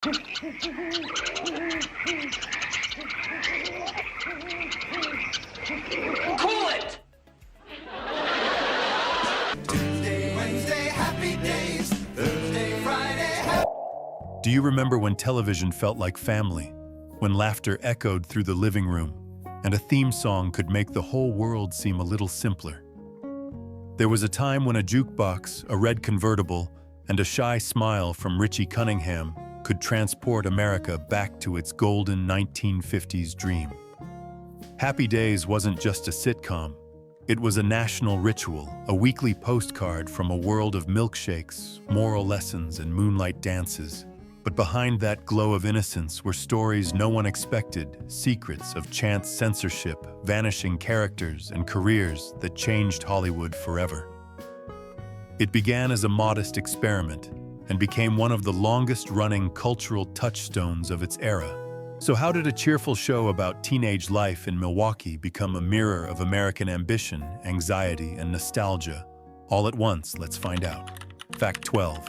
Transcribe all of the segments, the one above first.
Cool it! Tuesday, Wednesday, happy days. Thursday, Friday, Do you remember when television felt like family? When laughter echoed through the living room, and a theme song could make the whole world seem a little simpler? There was a time when a jukebox, a red convertible, and a shy smile from Richie Cunningham could transport America back to its golden 1950s dream. Happy Days wasn't just a sitcom. It was a national ritual, a weekly postcard from a world of milkshakes, moral lessons, and moonlight dances. But behind that glow of innocence were stories no one expected, secrets of chance censorship, vanishing characters, and careers that changed Hollywood forever. It began as a modest experiment and became one of the longest-running cultural touchstones of its era. So how did a cheerful show about teenage life in Milwaukee become a mirror of American ambition, anxiety, and nostalgia? All at once, let's find out. Fact 12.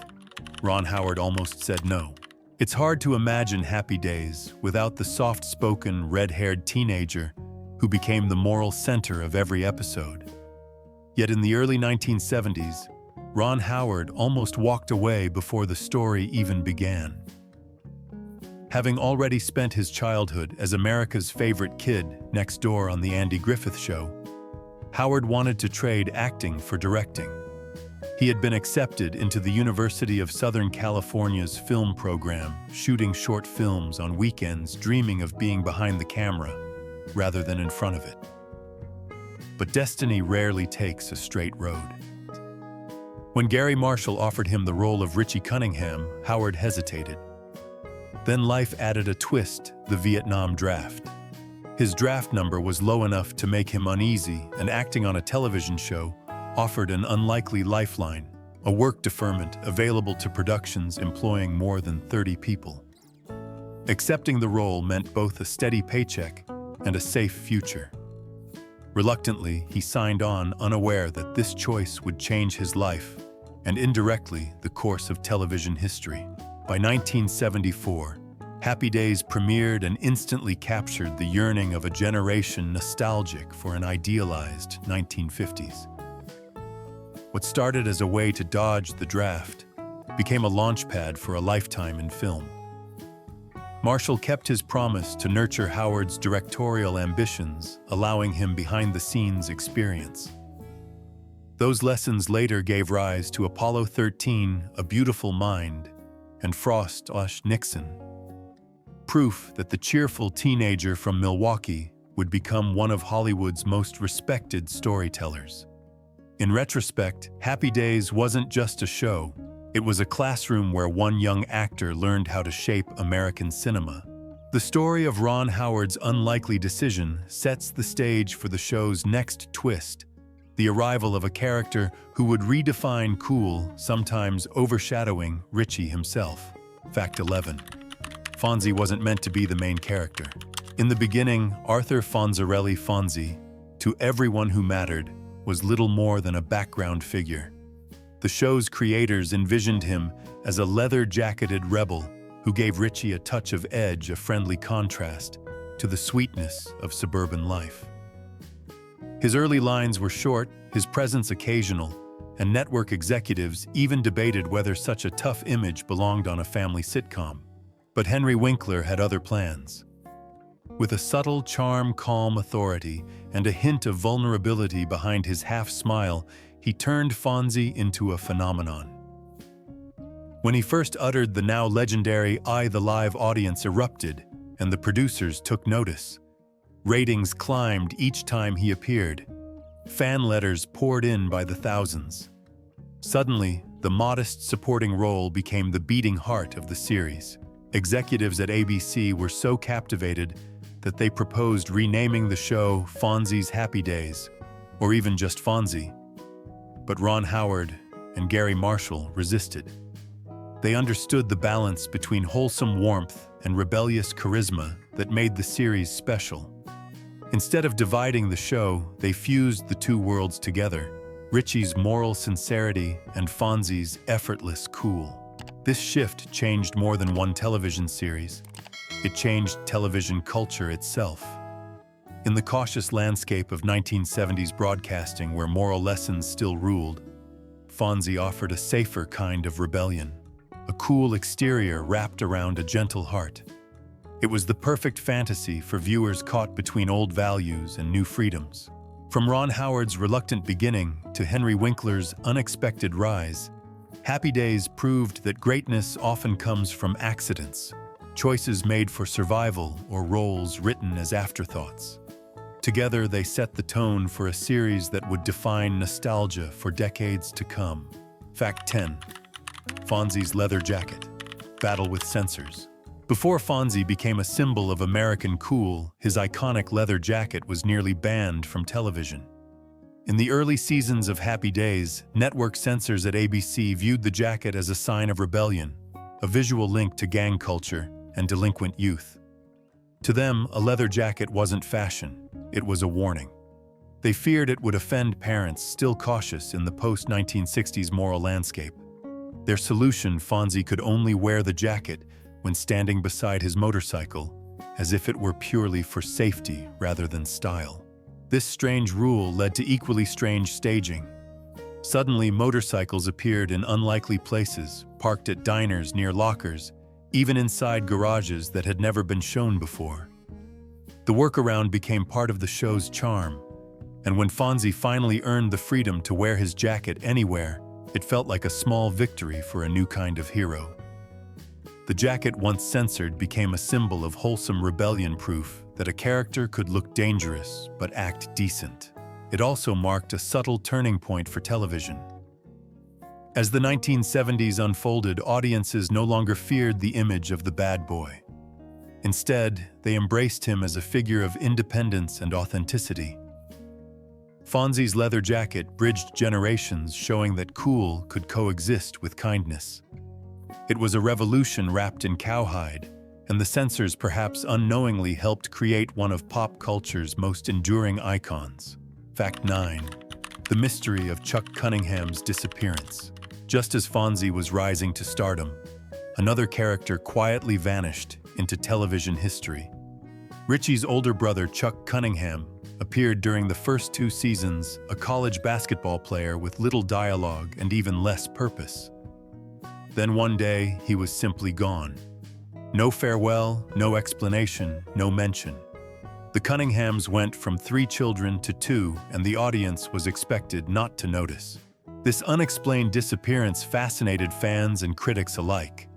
Ron Howard almost said no. It's hard to imagine Happy Days without the soft-spoken, red-haired teenager who became the moral center of every episode. Yet in the early 1970s, Ron Howard almost walked away before the story even began. Having already spent his childhood as America's favorite kid next door on The Andy Griffith Show, Howard wanted to trade acting for directing. He had been accepted into the University of Southern California's film program, shooting short films on weekends, dreaming of being behind the camera rather than in front of it. But destiny rarely takes a straight road. When Gary Marshall offered him the role of Richie Cunningham, Howard hesitated. Then life added a twist, the Vietnam draft. His draft number was low enough to make him uneasy, and acting on a television show offered an unlikely lifeline, a work deferment available to productions employing more than 30 people. Accepting the role meant both a steady paycheck and a safe future. Reluctantly, he signed on, unaware that this choice would change his life and indirectly the course of television history. By 1974, Happy Days premiered and instantly captured the yearning of a generation nostalgic for an idealized 1950s. What started as a way to dodge the draft became a launchpad for a lifetime in film. Marshall kept his promise to nurture Howard's directorial ambitions, allowing him behind-the-scenes experience. Those lessons later gave rise to Apollo 13, A Beautiful Mind, and Frost Nixon. Proof that the cheerful teenager from Milwaukee would become one of Hollywood's most respected storytellers. In retrospect, Happy Days wasn't just a show. It was a classroom where one young actor learned how to shape American cinema. The story of Ron Howard's unlikely decision sets the stage for the show's next twist, the arrival of a character who would redefine cool, sometimes overshadowing Richie himself. Fact 11. Fonzie wasn't meant to be the main character. In the beginning, Arthur Fonzarelli Fonzie, to everyone who mattered, was little more than a background figure. The show's creators envisioned him as a leather-jacketed rebel who gave Richie a touch of edge, a friendly contrast to the sweetness of suburban life. His early lines were short, his presence occasional, and network executives even debated whether such a tough image belonged on a family sitcom. But Henry Winkler had other plans. With a subtle charm, calm authority, and a hint of vulnerability behind his half-smile, he turned Fonzie into a phenomenon. When he first uttered the now legendary "I," the live audience erupted, and the producers took notice. Ratings climbed each time he appeared. Fan letters poured in by the thousands. Suddenly, the modest supporting role became the beating heart of the series. Executives at ABC were so captivated that they proposed renaming the show Fonzie's Happy Days, or even just Fonzie. But Ron Howard and Gary Marshall resisted. They understood the balance between wholesome warmth and rebellious charisma that made the series special. Instead of dividing the show, they fused the two worlds together, Richie's moral sincerity and Fonzie's effortless cool. This shift changed more than one television series. It changed television culture itself. In the cautious landscape of 1970s broadcasting where moral lessons still ruled, Fonzie offered a safer kind of rebellion, a cool exterior wrapped around a gentle heart. It was the perfect fantasy for viewers caught between old values and new freedoms. From Ron Howard's reluctant beginning to Henry Winkler's unexpected rise, Happy Days proved that greatness often comes from accidents, choices made for survival or roles written as afterthoughts. Together, they set the tone for a series that would define nostalgia for decades to come. Fact 10. Fonzie's leather jacket. Battle with censors. Before Fonzie became a symbol of American cool, his iconic leather jacket was nearly banned from television. In the early seasons of Happy Days, network censors at ABC viewed the jacket as a sign of rebellion, a visual link to gang culture and delinquent youth. To them, a leather jacket wasn't fashion, it was a warning. They feared it would offend parents still cautious in the post-1960s moral landscape. Their solution: Fonzie could only wear the jacket when standing beside his motorcycle, as if it were purely for safety rather than style. This strange rule led to equally strange staging. Suddenly, motorcycles appeared in unlikely places, parked at diners near lockers, even inside garages that had never been shown before. The workaround became part of the show's charm, and when Fonzie finally earned the freedom to wear his jacket anywhere, it felt like a small victory for a new kind of hero. The jacket, once censored, became a symbol of wholesome rebellion, proof that a character could look dangerous but act decent. It also marked a subtle turning point for television. As the 1970s unfolded, audiences no longer feared the image of the bad boy. Instead, they embraced him as a figure of independence and authenticity. Fonzie's leather jacket bridged generations, showing that cool could coexist with kindness. It was a revolution wrapped in cowhide, and the censors perhaps unknowingly helped create one of pop culture's most enduring icons. Fact 9. The mystery of Chuck Cunningham's disappearance. Just as Fonzie was rising to stardom, another character quietly vanished into television history. Richie's older brother, Chuck Cunningham, appeared during the first 2 seasons, a college basketball player with little dialogue and even less purpose. Then one day, he was simply gone. No farewell, no explanation, no mention. The Cunninghams went from 3 children to 2, and the audience was expected not to notice. This unexplained disappearance fascinated fans and critics alike.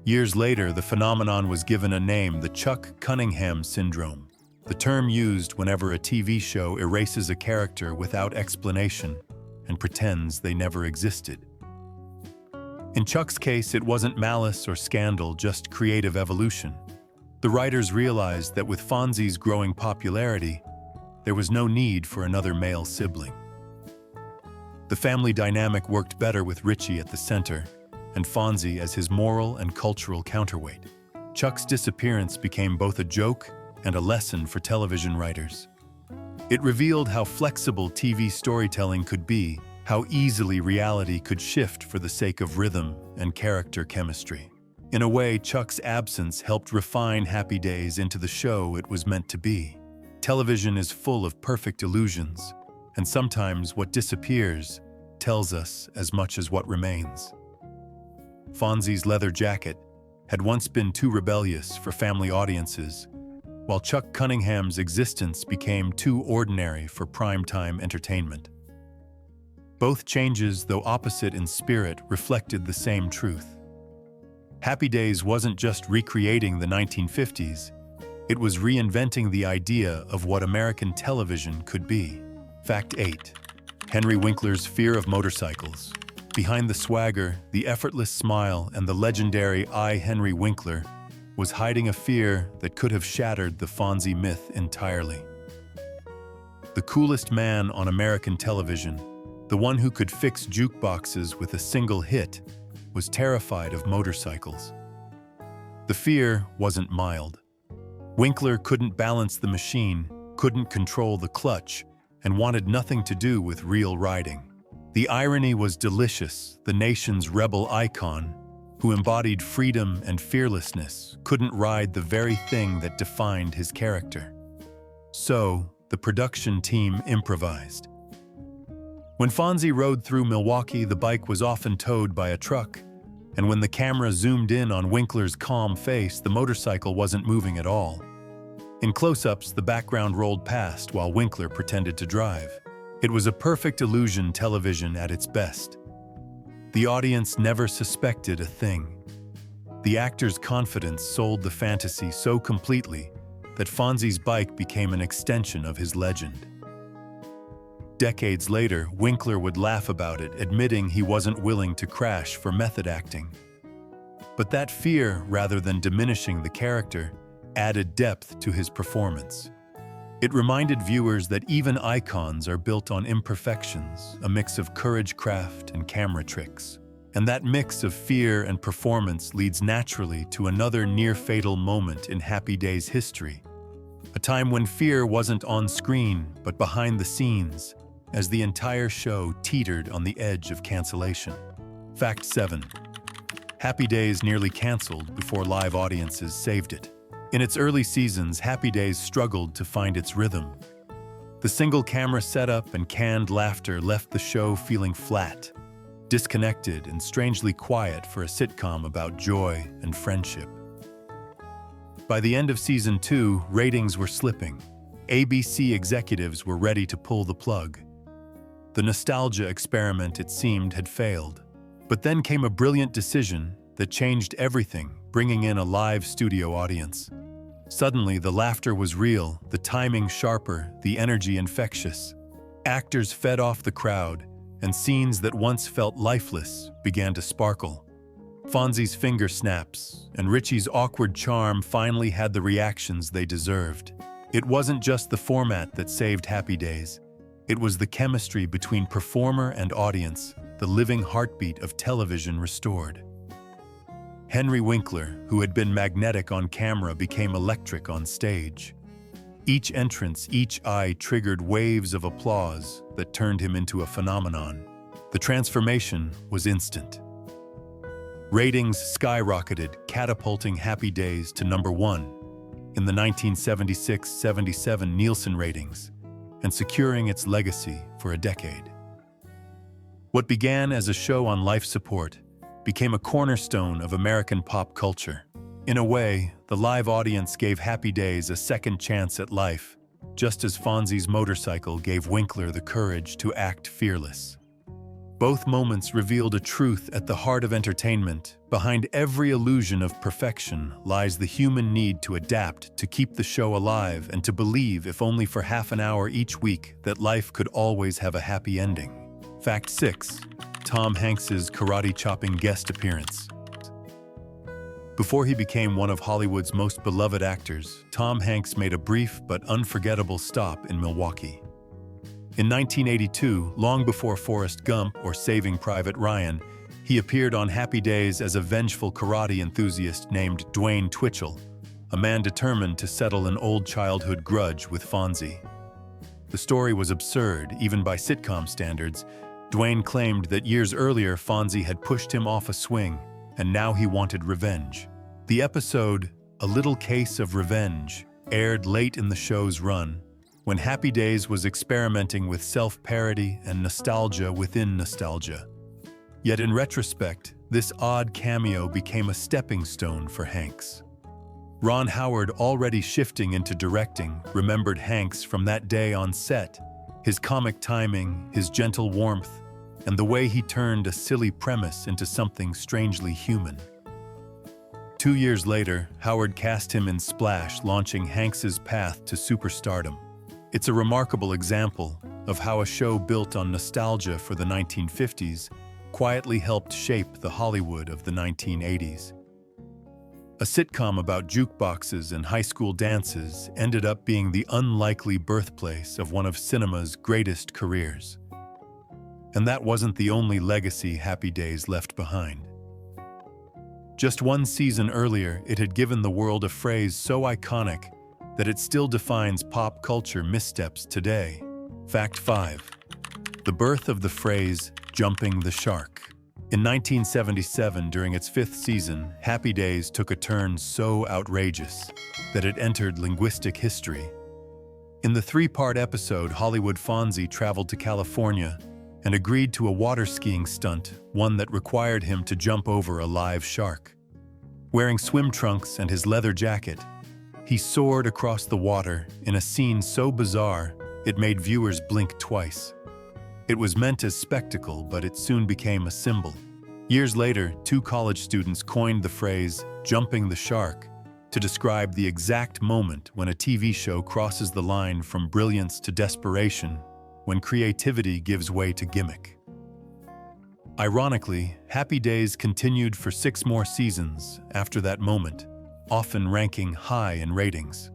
Years later, the phenomenon was given a name: the Chuck Cunningham syndrome, the term used whenever a TV show erases a character without explanation and pretends they never existed. In Chuck's case, it wasn't malice or scandal, just creative evolution. The writers realized that with Fonzie's growing popularity, there was no need for another male sibling. The family dynamic worked better with Richie at the center, and Fonzie as his moral and cultural counterweight. Chuck's disappearance became both a joke and a lesson for television writers. It revealed how flexible TV storytelling could be, how easily reality could shift for the sake of rhythm and character chemistry. In a way, Chuck's absence helped refine Happy Days into the show it was meant to be. Television is full of perfect illusions, and sometimes what disappears tells us as much as what remains. Fonzie's leather jacket had once been too rebellious for family audiences, while Chuck Cunningham's existence became too ordinary for primetime entertainment. Both changes, though opposite in spirit, reflected the same truth. Happy Days wasn't just recreating the 1950s, it was reinventing the idea of what American television could be. Fact 8. Henry Winkler's fear of motorcycles. Behind the swagger, the effortless smile, and the legendary "I, Henry Winkler" was hiding a fear that could have shattered the Fonzie myth entirely. The coolest man on American television, the one who could fix jukeboxes with a single hit, was terrified of motorcycles. The fear wasn't mild. Winkler couldn't balance the machine, couldn't control the clutch, and wanted nothing to do with real riding. The irony was delicious: the nation's rebel icon, who embodied freedom and fearlessness, couldn't ride the very thing that defined his character. So, the production team improvised. When Fonzie rode through Milwaukee, the bike was often towed by a truck, and when the camera zoomed in on Winkler's calm face, the motorcycle wasn't moving at all. In close-ups, the background rolled past while Winkler pretended to drive. It was a perfect illusion television at its best. The audience never suspected a thing. The actor's confidence sold the fantasy so completely that Fonzie's bike became an extension of his legend. Decades later, Winkler would laugh about it, admitting he wasn't willing to crash for method acting. But that fear, rather than diminishing the character, added depth to his performance. It reminded viewers that even icons are built on imperfections, a mix of courage, craft, and camera tricks. And that mix of fear and performance leads naturally to another near-fatal moment in Happy Days history. A time when fear wasn't on screen, but behind the scenes, as the entire show teetered on the edge of cancellation. Fact 7. Happy Days nearly canceled before live audiences saved it. In its early seasons, Happy Days struggled to find its rhythm. The single camera setup and canned laughter left the show feeling flat, disconnected, and strangely quiet for a sitcom about joy and friendship. By the end of season 2, ratings were slipping. ABC executives were ready to pull the plug. The nostalgia experiment, it seemed, had failed. But then came a brilliant decision that changed everything, bringing in a live studio audience. Suddenly, the laughter was real, the timing sharper, the energy infectious. Actors fed off the crowd, and scenes that once felt lifeless began to sparkle. Fonzie's finger snaps and Richie's awkward charm finally had the reactions they deserved. It wasn't just the format that saved Happy Days. It was the chemistry between performer and audience, the living heartbeat of television restored. Henry Winkler, who had been magnetic on camera, became electric on stage. Each entrance, each eye triggered waves of applause that turned him into a phenomenon. The transformation was instant. Ratings skyrocketed, catapulting Happy Days to #1 in the 1976-77 Nielsen ratings, and securing its legacy for a decade. What began as a show on life support became a cornerstone of American pop culture. In a way, the live audience gave Happy Days a second chance at life, just as Fonzie's motorcycle gave Winkler the courage to act fearless. Both moments revealed a truth at the heart of entertainment. Behind every illusion of perfection lies the human need to adapt, to keep the show alive, and to believe, if only for half an hour each week, that life could always have a happy ending. Fact 6. Tom Hanks's karate-chopping guest appearance. Before he became one of Hollywood's most beloved actors, Tom Hanks made a brief but unforgettable stop in Milwaukee. In 1982, long before Forrest Gump or Saving Private Ryan, he appeared on Happy Days as a vengeful karate enthusiast named Dwayne Twitchell, a man determined to settle an old childhood grudge with Fonzie. The story was absurd, even by sitcom standards. Dwayne claimed that years earlier Fonzie had pushed him off a swing, and now he wanted revenge. The episode, A Little Case of Revenge, aired late in the show's run, when Happy Days was experimenting with self-parody and nostalgia within nostalgia. Yet in retrospect, this odd cameo became a stepping stone for Hanks. Ron Howard, already shifting into directing, remembered Hanks from that day on set, his comic timing, his gentle warmth, and the way he turned a silly premise into something strangely human. 2 years later, Howard cast him in Splash, launching Hanks's path to superstardom. It's a remarkable example of how a show built on nostalgia for the 1950s quietly helped shape the Hollywood of the 1980s. A sitcom about jukeboxes and high school dances ended up being the unlikely birthplace of one of cinema's greatest careers. And that wasn't the only legacy Happy Days left behind. Just one season earlier, it had given the world a phrase so iconic that it still defines pop culture missteps today. Fact 5. The birth of the phrase, jumping the shark. In 1977, during its fifth season, Happy Days took a turn so outrageous that it entered linguistic history. In the three-part episode, Hollywood Fonzie traveled to California and agreed to a water skiing stunt, one that required him to jump over a live shark. Wearing swim trunks and his leather jacket, he soared across the water in a scene so bizarre it made viewers blink twice. It was meant as spectacle, but it soon became a symbol. Years later, two college students coined the phrase, "jumping the shark," to describe the exact moment when a TV show crosses the line from brilliance to desperation, when creativity gives way to gimmick. Ironically, Happy Days continued for 6 more seasons after that moment, often ranking high in ratings.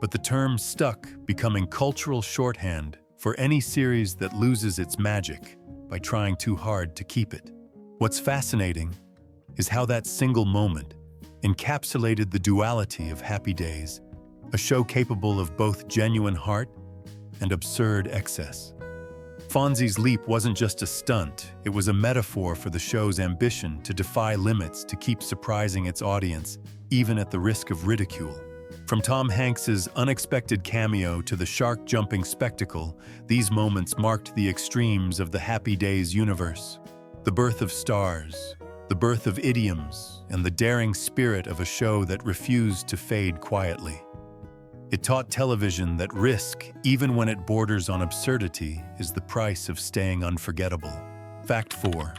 But the term stuck, becoming cultural shorthand for any series that loses its magic by trying too hard to keep it. What's fascinating is how that single moment encapsulated the duality of Happy Days, a show capable of both genuine heart and absurd excess. Fonzie's leap wasn't just a stunt, it was a metaphor for the show's ambition to defy limits to keep surprising its audience, even at the risk of ridicule. From Tom Hanks's unexpected cameo to the shark-jumping spectacle, these moments marked the extremes of the Happy Days universe. The birth of stars, the birth of idioms, and the daring spirit of a show that refused to fade quietly. It taught television that risk, even when it borders on absurdity, is the price of staying unforgettable. Fact 4.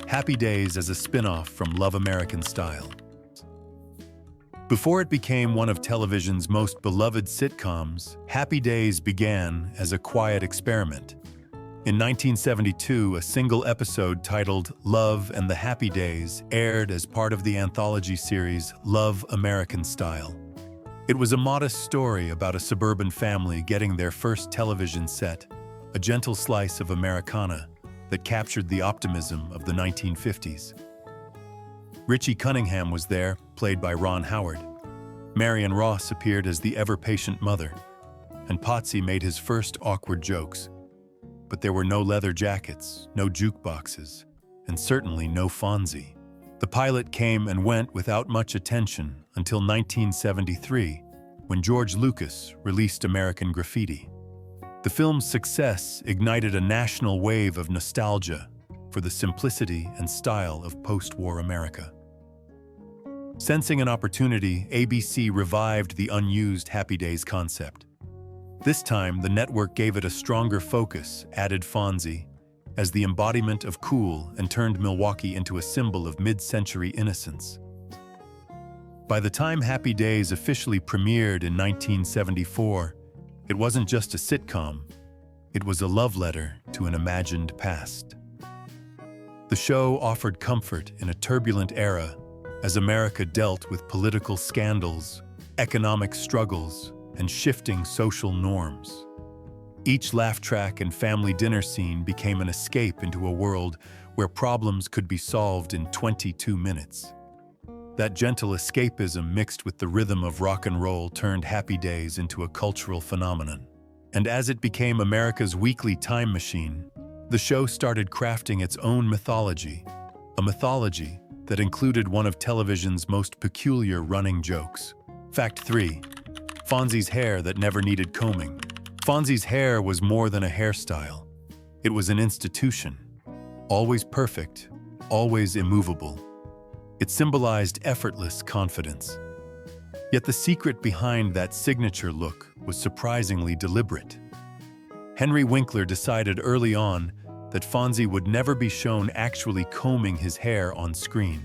Happy Days as a spin-off from Love American Style. Before it became one of television's most beloved sitcoms, Happy Days began as a quiet experiment. In 1972, a single episode titled Love and the Happy Days aired as part of the anthology series Love American Style. It was a modest story about a suburban family getting their first television set, a gentle slice of Americana that captured the optimism of the 1950s. Richie Cunningham was there, played by Ron Howard. Marion Ross appeared as the ever-patient mother, and Potsy made his first awkward jokes. But there were no leather jackets, no jukeboxes, and certainly no Fonzie. The pilot came and went without much attention until 1973, when George Lucas released American Graffiti. The film's success ignited a national wave of nostalgia for the simplicity and style of post-war America. Sensing an opportunity, ABC revived the unused Happy Days concept. This time, the network gave it a stronger focus, added Fonzie as the embodiment of cool, and turned Milwaukee into a symbol of mid-century innocence. By the time Happy Days officially premiered in 1974, it wasn't just a sitcom, it was a love letter to an imagined past. The show offered comfort in a turbulent era as America dealt with political scandals, economic struggles, and shifting social norms. Each laugh track and family dinner scene became an escape into a world where problems could be solved in 22 minutes. That gentle escapism mixed with the rhythm of rock and roll turned Happy Days into a cultural phenomenon. And as it became America's weekly time machine, the show started crafting its own mythology, a mythology that included one of television's most peculiar running jokes. Fact 3. Fonzie's hair that never needed combing. Fonzie's hair was more than a hairstyle. It was an institution. Always perfect, always immovable. It symbolized effortless confidence. Yet the secret behind that signature look was surprisingly deliberate. Henry Winkler decided early on that Fonzie would never be shown actually combing his hair on screen.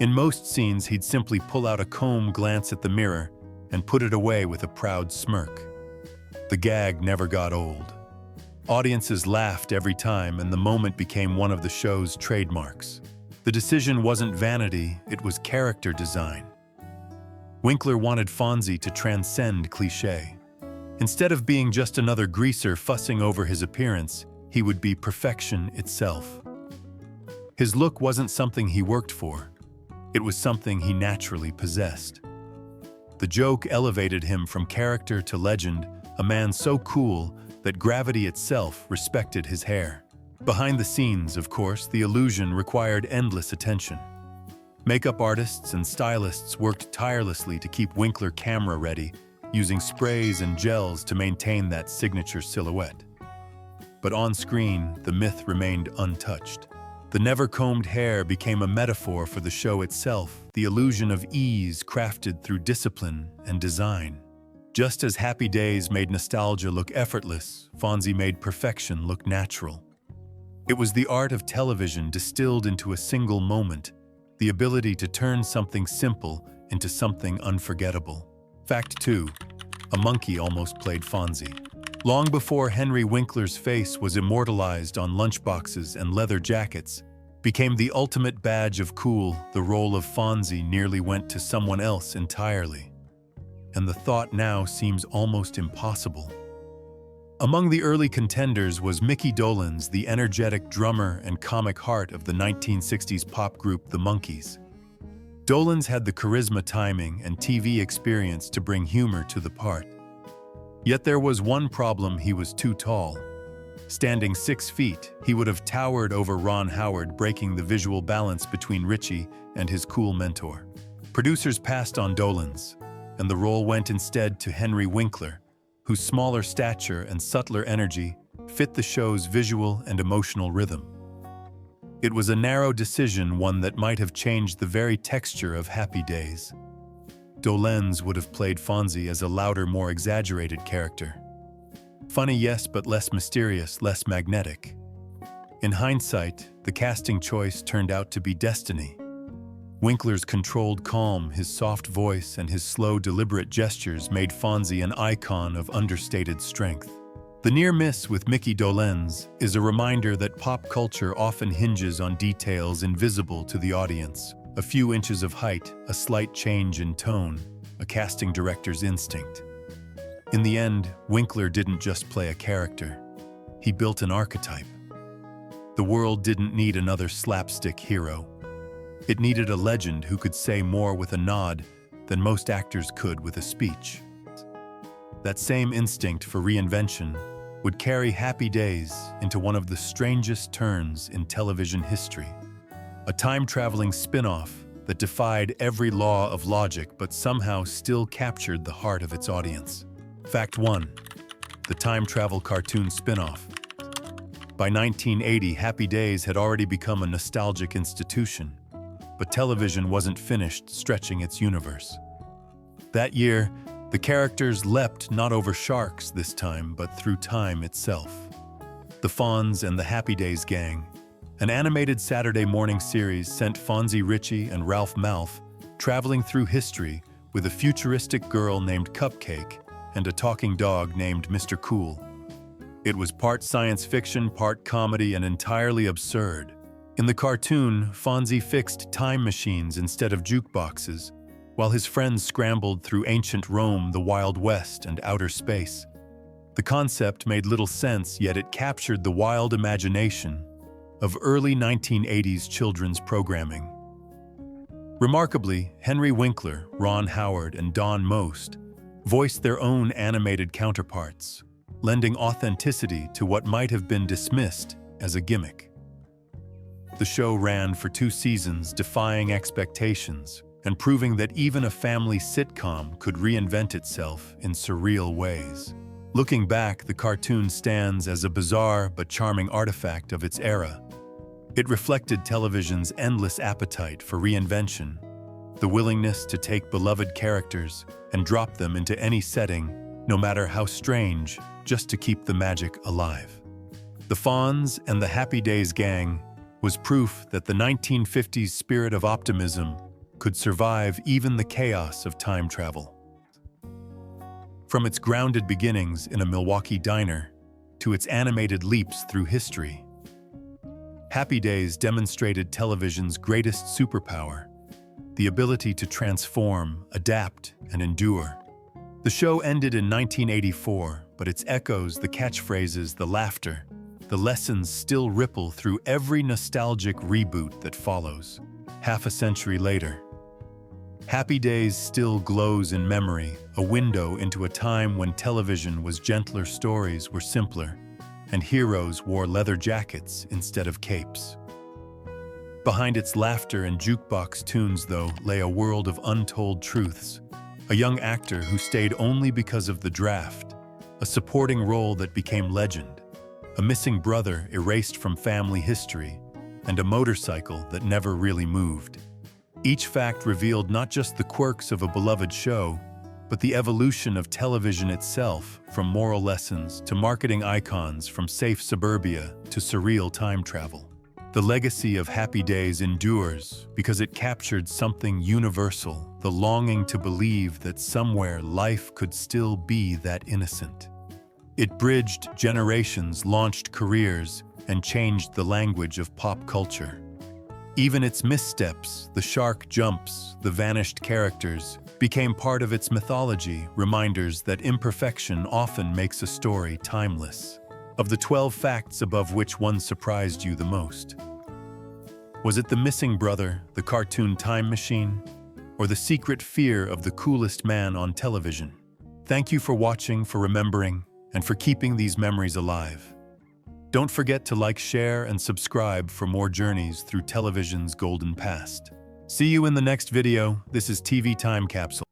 In most scenes, he'd simply pull out a comb, glance at the mirror, and put it away with a proud smirk. The gag never got old. Audiences laughed every time, and the moment became one of the show's trademarks. The decision wasn't vanity, it was character design. Winkler wanted Fonzie to transcend cliché. Instead of being just another greaser fussing over his appearance, he would be perfection itself. His look wasn't something he worked for. It was something he naturally possessed. The joke elevated him from character to legend, a man so cool that gravity itself respected his hair. Behind the scenes, of course, the illusion required endless attention. Makeup artists and stylists worked tirelessly to keep Winkler camera ready, using sprays and gels to maintain that signature silhouette. But on screen, the myth remained untouched. The never-combed hair became a metaphor for the show itself, the illusion of ease crafted through discipline and design. Just as Happy Days made nostalgia look effortless, Fonzie made perfection look natural. It was the art of television distilled into a single moment, the ability to turn something simple into something unforgettable. Fact 2. A monkey almost played Fonzie. Long before Henry Winkler's face was immortalized on lunchboxes and leather jackets, became the ultimate badge of cool, the role of Fonzie nearly went to someone else entirely. And the thought now seems almost impossible. Among the early contenders was Mickey Dolenz, the energetic drummer and comic heart of the 1960s pop group The Monkees. Dolenz had the charisma, timing, and TV experience to bring humor to the part. Yet there was one problem: he was too tall. Standing 6 feet, he would have towered over Ron Howard, breaking the visual balance between Richie and his cool mentor. Producers passed on Dolenz, and the role went instead to Henry Winkler, whose smaller stature and subtler energy fit the show's visual and emotional rhythm. It was a narrow decision, one that might have changed the very texture of Happy Days. Dolenz would have played Fonzie as a louder, more exaggerated character. Funny, yes, but less mysterious, less magnetic. In hindsight, the casting choice turned out to be destiny. Winkler's controlled calm, his soft voice, and his slow, deliberate gestures made Fonzie an icon of understated strength. The near miss with Mickey Dolenz is a reminder that pop culture often hinges on details invisible to the audience. A few inches of height, a slight change in tone, a casting director's instinct. In the end, Winkler didn't just play a character. He built an archetype. The world didn't need another slapstick hero. It needed a legend who could say more with a nod than most actors could with a speech. That same instinct for reinvention would carry Happy Days into one of the strangest turns in television history. A time-traveling spin-off that defied every law of logic but somehow still captured the heart of its audience. Fact 1. The time travel cartoon spin-off. By 1980, Happy Days had already become a nostalgic institution, but television wasn't finished stretching its universe. That year, the characters leapt not over sharks this time, but through time itself. The Fonz and the Happy Days Gang, an animated Saturday morning series, sent Fonzie, Richie, and Ralph Malph traveling through history with a futuristic girl named Cupcake and a talking dog named Mr. Cool. It was part science fiction, part comedy, and entirely absurd. In the cartoon, Fonzie fixed time machines instead of jukeboxes, while his friends scrambled through ancient Rome, the Wild West, and outer space. The concept made little sense, yet it captured the wild imagination of early 1980s children's programming. Remarkably, Henry Winkler, Ron Howard, and Don Most voiced their own animated counterparts, lending authenticity to what might have been dismissed as a gimmick. The show ran for 2 seasons, defying expectations and proving that even a family sitcom could reinvent itself in surreal ways. Looking back, the cartoon stands as a bizarre but charming artifact of its era. It reflected television's endless appetite for reinvention, the willingness to take beloved characters and drop them into any setting, no matter how strange, just to keep the magic alive. The Fonz and the Happy Days Gang was proof that the 1950s spirit of optimism could survive even the chaos of time travel. From its grounded beginnings in a Milwaukee diner to its animated leaps through history, Happy Days demonstrated television's greatest superpower, the ability to transform, adapt, and endure. The show ended in 1984, but its echoes, the catchphrases, the laughter, the lessons still ripple through every nostalgic reboot that follows. Half a century later, Happy Days still glows in memory, a window into a time when television was gentler, stories were simpler, and heroes wore leather jackets instead of capes. Behind its laughter and jukebox tunes, though, lay a world of untold truths. A young actor who stayed only because of the draft, a supporting role that became legend, a missing brother erased from family history, and a motorcycle that never really moved. Each fact revealed not just the quirks of a beloved show, but the evolution of television itself, from moral lessons to marketing icons, from safe suburbia to surreal time travel. The legacy of Happy Days endures because it captured something universal, the longing to believe that somewhere life could still be that innocent. It bridged generations, launched careers, and changed the language of pop culture. Even its missteps, the shark jumps, the vanished characters, became part of its mythology, reminders that imperfection often makes a story timeless. Of the 12 facts above, which one surprised you the most? Was it the missing brother, the cartoon time machine, or the secret fear of the coolest man on television? Thank you for watching, for remembering, and for keeping these memories alive. Don't forget to like, share, and subscribe for more journeys through television's golden past. See you in the next video. This is TV Time Capsule.